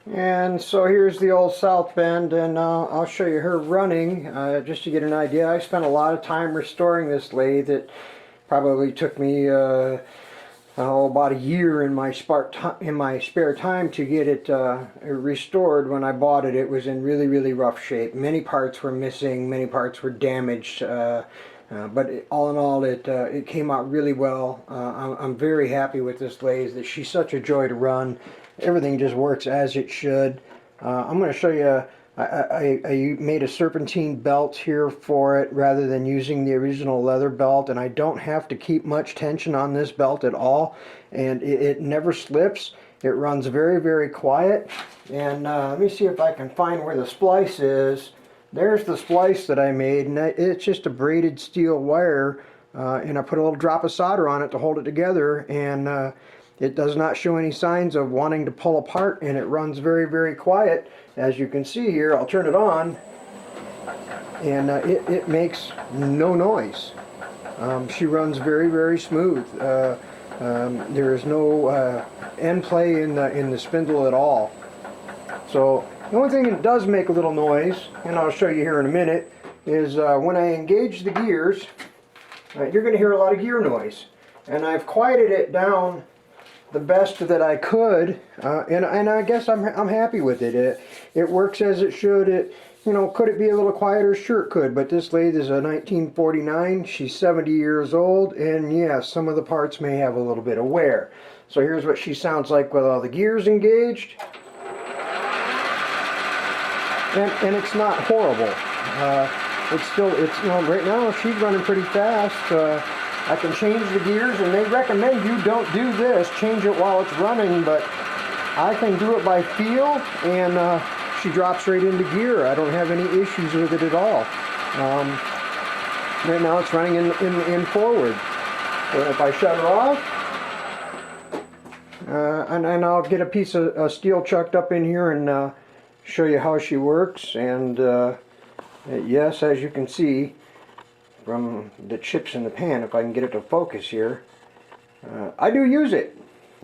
And so here's the old South Bend, and I'll show you her running just to get an idea. I spent a lot of time restoring this lathe. It probably took me about a year in my spare time to get it restored. When I bought it, it was in really, really rough shape. Many parts were missing, many parts were damaged. But all in all, it came out really well. I'm very happy with this lathe. She's such a joy to run. Everything just works as it should. I'm going to show you. I made a serpentine belt here for it rather than using the original leather belt, and I don't have to keep much tension on this belt at all, and it never slips. It runs very, very quiet. And let me see if I can find where the splice is. There's the splice that I made, and it's just a braided steel wire, and I put a little drop of solder on it to hold it together, and it does not show any signs of wanting to pull apart, and it runs very, very quiet. As you can see here, I'll turn it on, and it makes no noise. She runs very, very smooth. There is no end play in the spindle at all. So the only thing that does make a little noise, and I'll show you here in a minute, is when I engage the gears, you're going to hear a lot of gear noise. And I've quieted it down the best that I could, and I guess I'm happy with it. It works as it should. Could it be a little quieter? Sure it could, but this lathe is a 1949. She's 70 years old, and yes, some of the parts may have a little bit of wear. So here's what she sounds like with all the gears engaged. And it's not horrible. Right now she's running pretty fast. I can change the gears, and they recommend you don't do this, change it while it's running, but I can do it by feel, and she drops right into gear. I don't have any issues with it at all. Right now it's running in forward. So if I shut her off, and I'll get a piece of steel chucked up in here and show you how she works. And yes, as you can see from the chips in the pan, if I can get it to focus here, I do use it.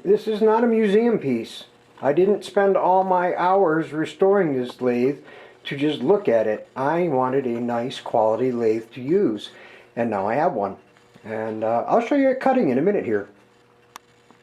This is not a museum piece. I didn't spend all my hours restoring this lathe to just look at it. I wanted a nice quality lathe to use, and now I have one. And I'll show you it cutting in a minute here.